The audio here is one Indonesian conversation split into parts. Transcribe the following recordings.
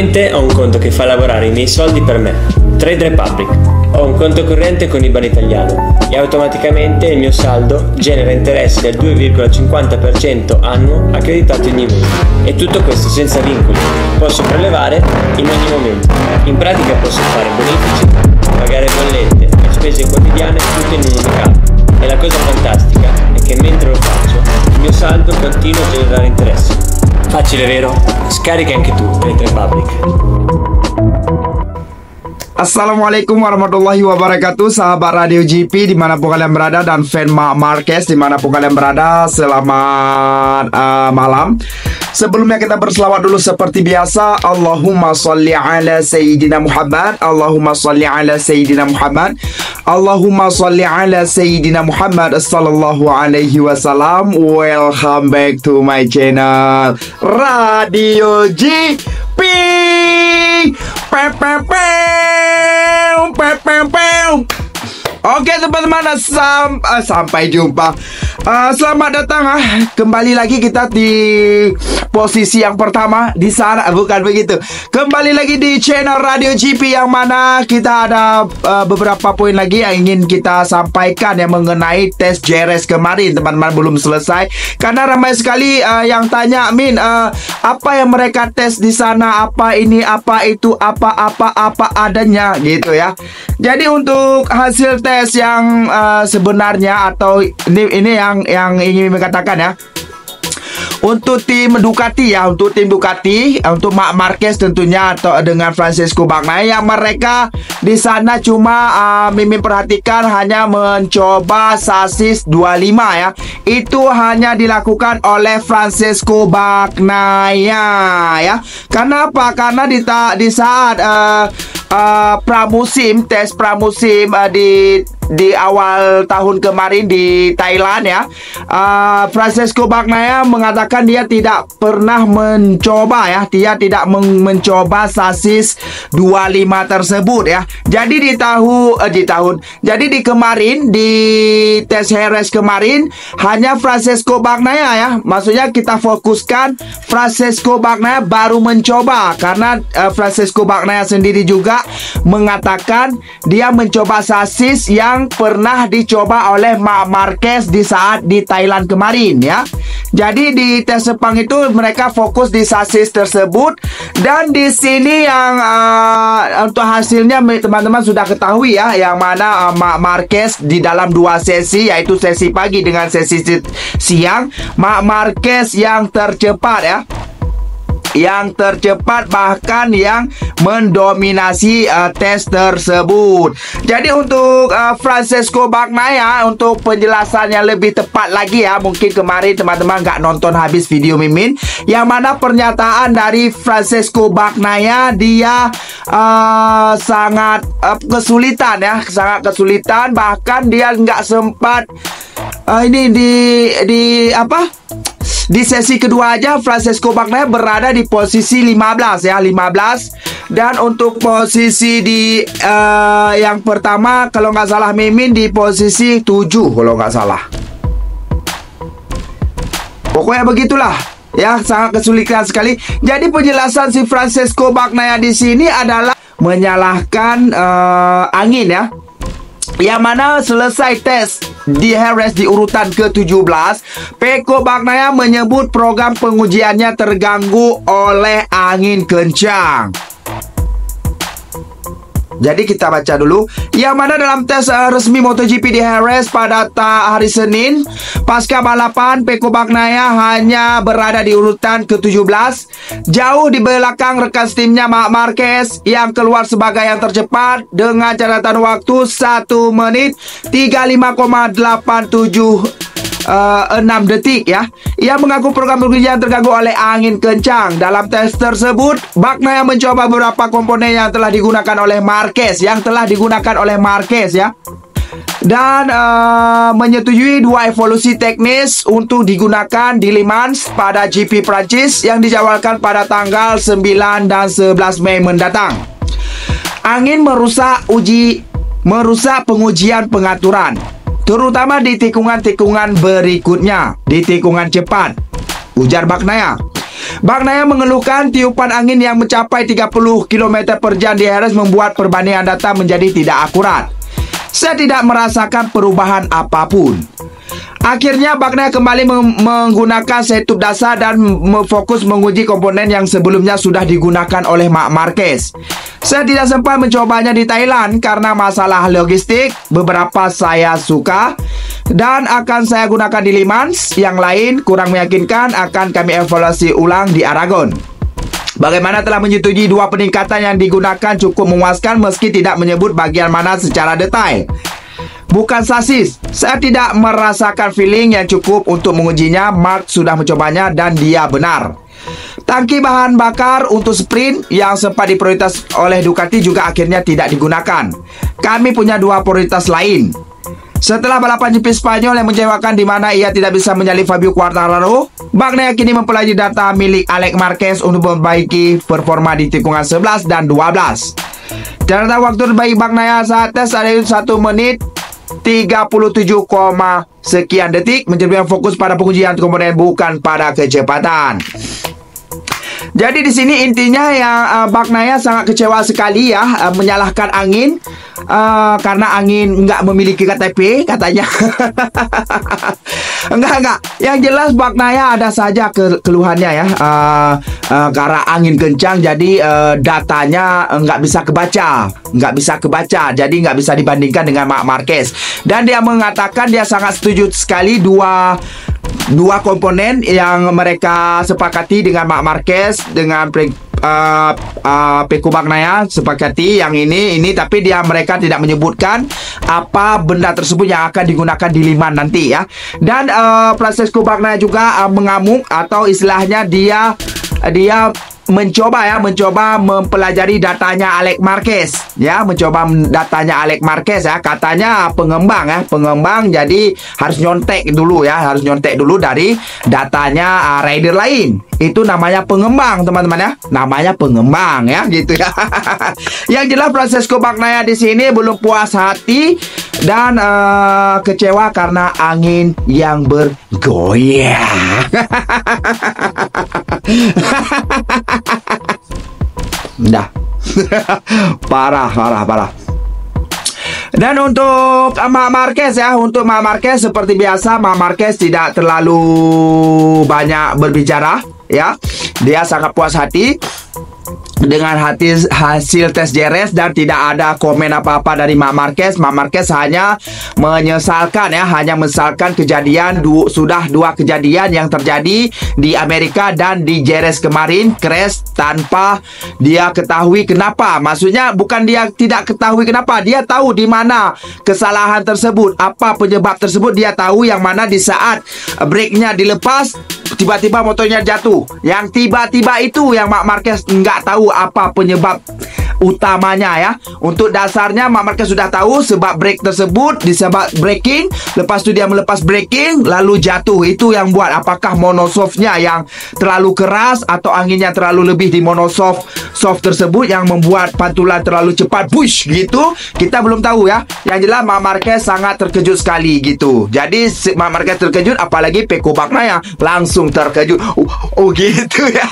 Ho un conto che fa lavorare i miei soldi per me, Trade Republic. Ho un conto corrente con IBAN italiano e automaticamente il mio saldo genera interessi del 2,50% annuo accreditato ogni mese. E tutto questo senza vincoli. Posso prelevare in ogni momento. In pratica posso fare bonifici, pagare bollette e spese quotidiane tutto in un'unica app. E la cosa fantastica è che mentre lo faccio, il mio saldo continua a generare interessi. Facile, vero? Scarica anche tu Trade Republic. Assalamualaikum warahmatullahi wabarakatuh, sahabat Radio GP dimanapun kalian berada dan fan Mark Marquez dimanapun kalian berada, selamat malam. Sebelumnya kita berselawat dulu seperti biasa. Allahumma salli ala Sayyidina Muhammad, Allahumma salli ala Sayyidina Muhammad, Allahumma salli ala Sayyidina Muhammad sallallahu alaihi wasallam. Welcome back to my channel Radio GP. Oke teman-teman, sampai jumpa. Selamat datang kembali lagi kita di posisi yang pertama di sana, bukan begitu. Kembali lagi di channel Radio GP yang mana kita ada beberapa poin lagi yang ingin kita sampaikan yang mengenai tes JRS kemarin. Teman-teman belum selesai karena ramai sekali yang tanya, Min, apa yang mereka tes di sana, apa ini, apa itu, apa adanya gitu ya. Jadi untuk hasil tes yang sebenarnya atau ini yang ingin mengatakan ya, untuk tim Ducati ya, untuk tim Ducati, untuk Marc Marquez tentunya atau dengan Francesco Bagnaia, yang mereka di sana cuma Mimin perhatikan hanya mencoba sasis 25 ya. Itu hanya dilakukan oleh Francesco Bagnaia ya. Kenapa? Karena di saat pramusim, tes pramusim di awal tahun kemarin di Thailand ya, Francesco Bagnaia mengatakan dia tidak pernah mencoba ya, dia tidak mencoba sasis 25 tersebut ya. Jadi di kemarin di tes Jerez kemarin hanya Francesco Bagnaia ya, maksudnya kita fokuskan Francesco Bagnaia baru mencoba karena Francesco Bagnaia sendiri juga mengatakan dia mencoba sasis yang pernah dicoba oleh Marc Marquez di saat di Thailand kemarin ya. Jadi di tes Sepang itu mereka fokus di sasis tersebut, dan di sini yang untuk hasilnya teman-teman sudah ketahui ya, yang mana Marc Marquez di dalam dua sesi, yaitu sesi pagi dengan sesi siang, Marc Marquez yang tercepat ya, yang tercepat bahkan yang mendominasi tes tersebut. Jadi untuk Francesco Bagnaia, untuk penjelasan yang lebih tepat lagi ya, mungkin kemarin teman-teman nggak nonton habis video Mimin, yang mana pernyataan dari Francesco Bagnaia, dia sangat kesulitan ya, sangat kesulitan, bahkan dia nggak sempat ini di sesi kedua aja Francesco Bagnaia berada di posisi 15 ya, 15. Dan untuk posisi di yang pertama kalau nggak salah Mimin di posisi 7 kalau nggak salah. Pokoknya begitulah ya, sangat kesulitan sekali. Jadi penjelasan si Francesco Bagnaia di sini adalah menyalahkan angin ya, yang mana selesai tes di Jerez di urutan ke-17, Pecco Bagnaia menyebut program pengujiannya terganggu oleh angin kencang. Jadi kita baca dulu, yang mana dalam tes resmi MotoGP di Jerez pada hari Senin pasca balapan, Pecco Bagnaia hanya berada di urutan ke-17, jauh di belakang rekan timnya Marc Marquez yang keluar sebagai yang tercepat dengan catatan waktu 1 menit 35,87 6 detik ya. Ia mengaku program pengujian terganggu oleh angin kencang. Dalam tes tersebut, Bagnaia mencoba beberapa komponen yang telah digunakan oleh Marquez, ya, dan menyetujui dua evolusi teknis untuk digunakan di Le Mans pada GP Prancis yang dijadwalkan pada tanggal 9 dan 11 Mei mendatang. Angin merusak pengujian pengaturan, terutama di tikungan-tikungan berikutnya, di tikungan cepat, ujar Bagnaia. Bank Naya mengeluhkan tiupan angin yang mencapai 30 km per jam di Harris membuat perbandingan data menjadi tidak akurat. Saya tidak merasakan perubahan apapun. Akhirnya Bank Naya kembali menggunakan setup dasar dan fokus menguji komponen yang sebelumnya sudah digunakan oleh Marc Marquez. Saya tidak sempat mencobanya di Thailand karena masalah logistik. Beberapa saya suka dan akan saya gunakan di Le Mans. Yang lain kurang meyakinkan, akan kami evaluasi ulang di Aragon. Bagaimana telah menyetujui dua peningkatan yang digunakan cukup memuaskan meski tidak menyebut bagian mana secara detail. Bukan sasis, saya tidak merasakan feeling yang cukup untuk mengujinya. Mark sudah mencobanya dan dia benar. Tangki bahan bakar untuk sprint yang sempat diprioritas oleh Ducati juga akhirnya tidak digunakan. Kami punya dua prioritas lain. Setelah balapan GP Spanyol yang mengecewakan di mana ia tidak bisa menyalip Fabio Quartararo, Bank Naya kini mempelajari data milik Alex Marquez untuk memperbaiki performa di tikungan 11 dan 12. Catatan waktu terbaik Bank Naya saat tes ada 1 menit 37, sekian detik, menjadi fokus pada pengujian komponen bukan pada kecepatan. Jadi di sini intinya yang Bank Naya sangat kecewa sekali ya, menyalahkan angin karena angin nggak memiliki KTP katanya. Enggak. Yang jelas Bank Naya ada saja keluhannya ya, karena angin kencang jadi datanya nggak bisa kebaca, jadi nggak bisa dibandingkan dengan Marc Marquez. Dan dia mengatakan dia sangat setuju sekali dua komponen yang mereka sepakati dengan Marc Marquez, dengan Peko Bank Naya sepakati yang ini, tapi mereka tidak menyebutkan apa benda tersebut yang akan digunakan di Le Mans nanti ya. Dan Francesco Bank Naya juga mengamuk, atau istilahnya dia mencoba mempelajari datanya Alex Marquez ya, datanya Alex Marquez ya, katanya pengembang jadi harus nyontek dulu dari datanya rider lain. Itu namanya pengembang teman-teman ya, namanya pengembang ya gitu ya. Yang jelas Francesco Bank Naya di sini belum puas hati dan kecewa karena angin yang bergoyang. Dah. parah. Dan untuk Marc Marquez ya, seperti biasa Marc Marquez tidak terlalu banyak berbicara ya. Dia sangat puas hati dengan hasil tes JRS dan tidak ada komen apa-apa dari Marc Marquez. Marc Marquez hanya menyesalkan kejadian sudah dua kejadian yang terjadi di Amerika dan di JRS kemarin, crash tanpa dia ketahui kenapa. Maksudnya bukan dia tidak ketahui kenapa, dia tahu di mana kesalahan tersebut, apa penyebab tersebut dia tahu, yang mana di saat brake-nya dilepas tiba-tiba motornya jatuh. Yang tiba-tiba itu yang Marc Marquez nggak tahu apa penyebab utamanya ya. Untuk dasarnya Marc Marquez sudah tahu sebab brake tersebut disebab braking, lepas itu dia melepas braking lalu jatuh. Itu yang buat, apakah monosoftnya yang terlalu keras atau anginnya terlalu lebih di monosoft tersebut yang membuat pantulan terlalu cepat push gitu, kita belum tahu ya. Yang jelas Marc Marquez sangat terkejut sekali gitu. Jadi Marc Marquez terkejut, apalagi Peko Bank Naya langsung terkejut. Oh gitu ya.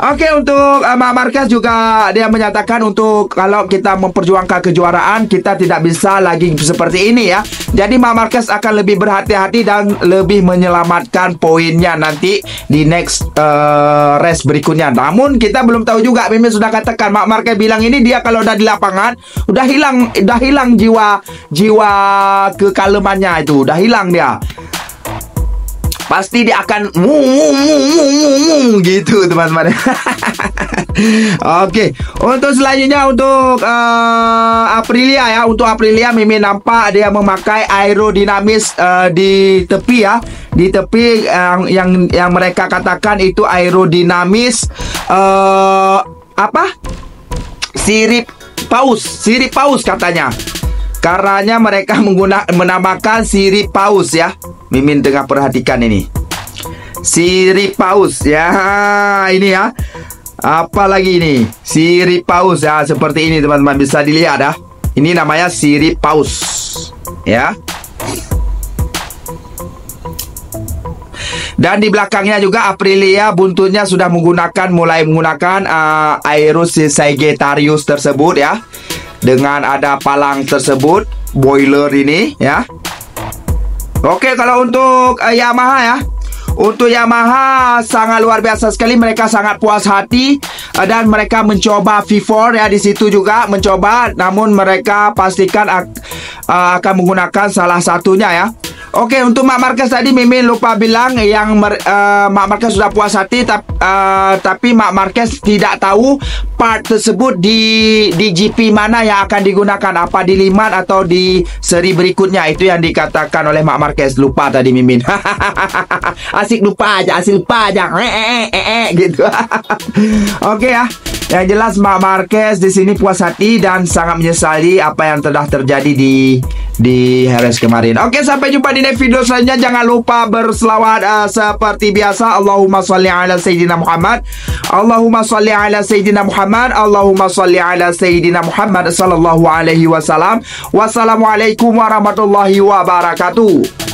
Oke, untuk Marc Marquez juga dia menyatakan untuk kalau kita memperjuangkan kejuaraan kita tidak bisa lagi seperti ini ya. Jadi Marc Marquez akan lebih berhati-hati dan lebih menyelamatkan poinnya nanti di next race berikutnya. Namun kita belum tahu juga. Mimin sudah katakan, Marc Marquez bilang ini dia kalau udah di lapangan udah hilang jiwa kekalemannya, itu udah hilang dia. Pasti dia akan gitu teman-teman. Oke, untuk selanjutnya untuk Aprilia ya. Untuk Aprilia Mimin nampak dia memakai aerodinamis di tepi ya. Di tepi yang mereka katakan itu aerodinamis sirip paus katanya. Karenanya mereka menamakan sirip paus ya. Mimin tengah perhatikan ini. Sirip paus ya. Ini ya. Apa lagi ini? Sirip paus ya. Seperti ini teman-teman, bisa dilihat ya. Ini namanya sirip paus ya. Dan di belakangnya juga Aprilia buntutnya sudah mulai menggunakan Aeros Sagittarius tersebut ya. Dengan ada palang tersebut, boiler ini ya. Oke, kalau untuk Yamaha ya. Untuk Yamaha sangat luar biasa sekali, mereka sangat puas hati dan mereka mencoba V4 ya, di situ juga mencoba, namun mereka pastikan akan menggunakan salah satunya ya. Oke, untuk Marc Marquez tadi Mimin lupa bilang yang Marc Marquez sudah puas hati, tapi Marc Marquez tidak tahu part tersebut di GP mana yang akan digunakan, apa di Le Mans atau di seri berikutnya. Itu yang dikatakan oleh Marc Marquez. Lupa tadi Mimin. Asik lupa aja gitu. Oke ya. Yang jelas Marc Marquez di sini puas hati dan sangat menyesali apa yang telah terjadi di Jerez kemarin. Oke, sampai jumpa di next video selanjutnya. Jangan lupa berselawat seperti biasa. Allahumma sholli ala Sayyidina Muhammad. Allahumma sholli ala Sayyidina Muhammad. Allahumma sholli ala Sayyidina Muhammad sallallahu alaihi wasallam. Wassalamualaikum warahmatullahi wabarakatuh.